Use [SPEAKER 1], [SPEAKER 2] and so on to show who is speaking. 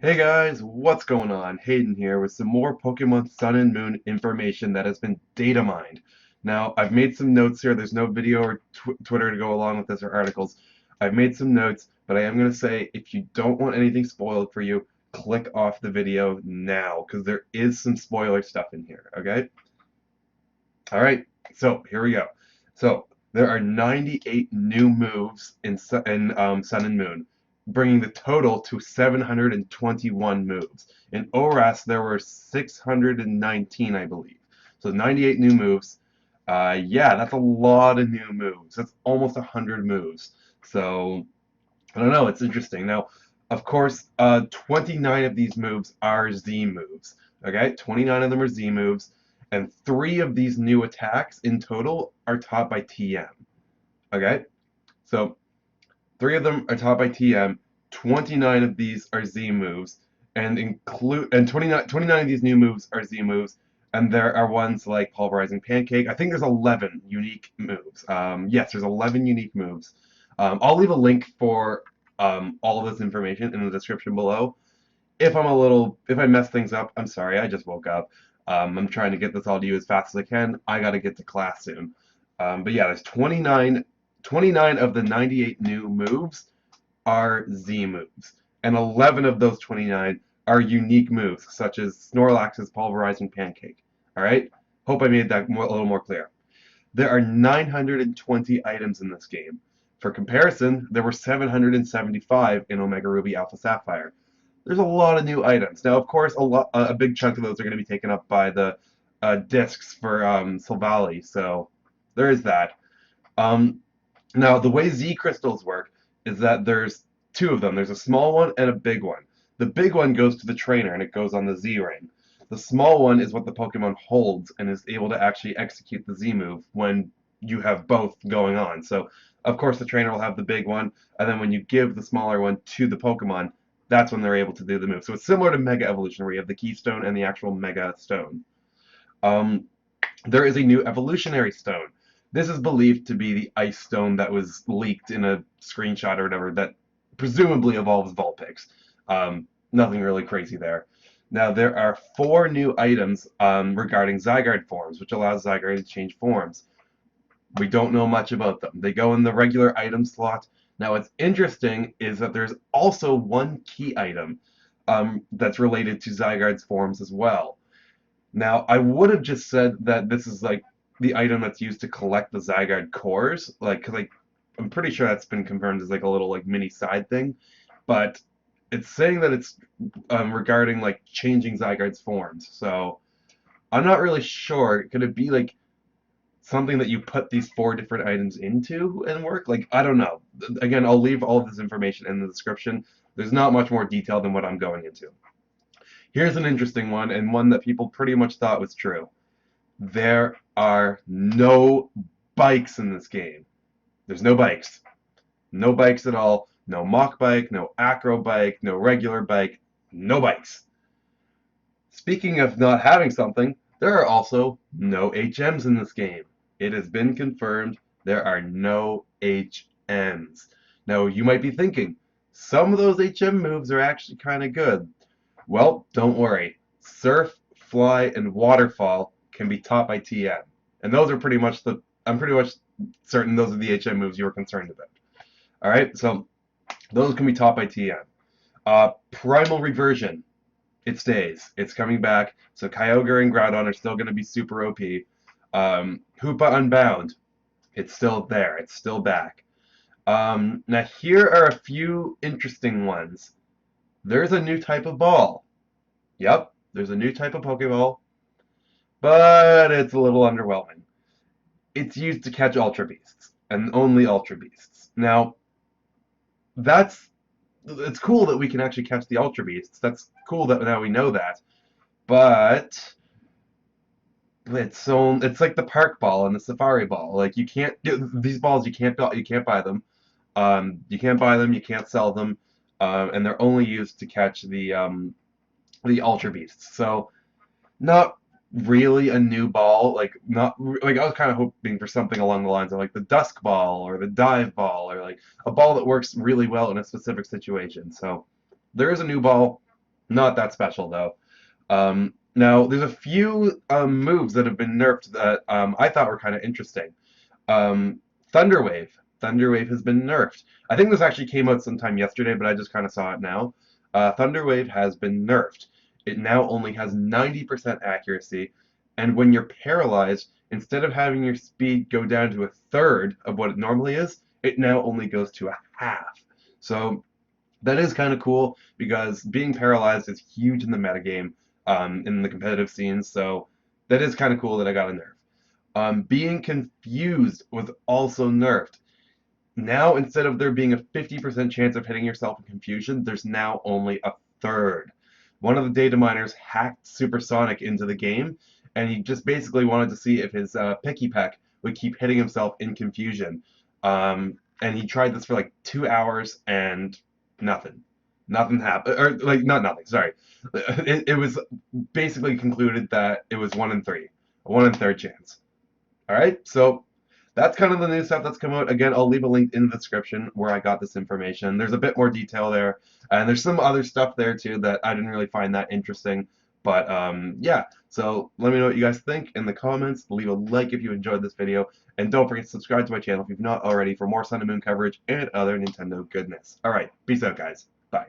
[SPEAKER 1] Hey guys, what's going on? Hayden here with some more Pokemon Sun and Moon information that has been data mined. Now, I've made some notes here. There's no video or Twitter to go along with this or articles. I've made some notes, but I am going to say if you don't want anything spoiled for you, click off the video now because there is some spoiler stuff in here, okay? All right, so here we go. So there are 98 new moves in Sun and Moon, bringing the total to 721 moves. In ORAS, there were 619, I believe. So 98 new moves. Yeah, that's a lot of new moves. That's almost 100 moves. So I don't know. It's interesting. Now, of course, 29 of these moves are Z moves. Okay, 29 of them are Z moves, and three of these new attacks in total are taught by TM. Okay, so three of them are taught by TM. 29 of these are Z moves, and 29 of these new moves are Z moves, and there are ones like Pulverizing Pancake. I think there's 11 unique moves. Yes, there's 11 unique moves. I'll leave a link for all of this information in the description below. If I mess things up, I'm sorry. I just woke up. I'm trying to get this all to you as fast as I can. I got to get to class soon. But yeah, there's 29 of the 98 new moves are Z moves, and 11 of those 29 are unique moves, such as Snorlax's Pulverizing Pancake. All right? Hope I made that a little more clear. There are 920 items in this game. For comparison, there were 775 in Omega Ruby Alpha Sapphire. There's a lot of new items. Now, of course, a big chunk of those are going to be taken up by the discs for Silvally, so there is that. Um, Now, the way Z crystals work is that there's two of them. There's a small one and a big one. The big one goes to the trainer and it goes on the Z ring. The small one is what the Pokemon holds and is able to actually execute the Z move when you have both going on. So, of course, the trainer will have the big one, and then when you give the smaller one to the Pokemon, that's when they're able to do the move. So it's similar to Mega Evolution, where you have the Keystone and the actual Mega Stone. Um, there is a new evolutionary stone. This is believed to be the ice stone that was leaked in a screenshot or whatever that presumably evolves Vulpix. Nothing really crazy there. Now, there are four new items regarding Zygarde forms, which allows Zygarde to change forms. We don't know much about them. They go in the regular item slot. Now, what's interesting is that there's also one key item that's related to Zygarde's forms as well. Now, I would have just said that this is like the item that's used to collect the Zygarde cores, like, cause like I'm pretty sure that's been confirmed as like a little like mini side thing, but it's saying that it's regarding like changing Zygarde's forms. So I'm not really sure. Could it be like something that you put these four different items into and work? Like, I don't know. Again, I'll leave all of this information in the description. There's not much more detail than what I'm going into. Here's an interesting one, and one that people pretty much thought was true. There are no bikes in this game. There's no bikes. No bikes at all. No mock bike, no acro bike, no regular bike, no bikes. Speaking of not having something, there are also no HMs in this game. It has been confirmed there are no HMs. Now, you might be thinking, some of those HM moves are actually kind of good. Well, don't worry. Surf, Fly, and Waterfall can be taught by TM. And those are pretty much I'm pretty much certain those are the HM moves you were concerned about. Alright, so those can be taught by TM. Primal Reversion. It stays. It's coming back. So Kyogre and Groudon are still going to be super OP. Hoopa Unbound. It's still there. It's still back. Now, here are a few interesting ones. There's a new type of ball. Yep, there's a new type of Pokeball, but it's a little underwhelming. It's used to catch Ultra Beasts, and only Ultra Beasts. Now, that's it's cool that we can actually catch the Ultra Beasts. That's cool that now we know that. But it's like the Park Ball and the Safari Ball. Like you can't these balls. You can't buy them. You can't buy them. You can't sell them. And they're only used to catch the Ultra Beasts. So not really a new ball. Like not like I was kind of hoping for something along the lines of like the Dusk Ball or the Dive Ball or like a ball that works really well in a specific situation. So there is a new ball. Not that special though. Now, there's a few moves that have been nerfed that I thought were kind of interesting. Um, Thunderwave. Thunderwave has been nerfed. I think this actually came out sometime yesterday, but I just kind of saw it now. Thunderwave has been nerfed. It now only has 90% accuracy, and when you're paralyzed, instead of having your speed go down to a third of what it normally is, it now only goes to a half. So that is kind of cool because being paralyzed is huge in the metagame, in the competitive scenes. So that is kind of cool that I got a nerf. Being confused was also nerfed. Now, instead of there being a 50% chance of hitting yourself in confusion, there's now only a third. One of the data miners hacked Supersonic into the game, and he just basically wanted to see if his Picky Peck would keep hitting himself in confusion. And he tried this for like 2 hours, and nothing. Nothing happened. Or, like, not nothing, sorry. It was basically concluded that it was 1 in 3. A 1 in third chance. All right, so that's kind of the new stuff that's come out. Again, I'll leave a link in the description where I got this information. There's a bit more detail there, and there's some other stuff there too that I didn't really find that interesting. But yeah, so let me know what you guys think in the comments. Leave a like if you enjoyed this video, and don't forget to subscribe to my channel if you've not already for more Sun and Moon coverage and other Nintendo goodness. All right, peace out, guys. Bye.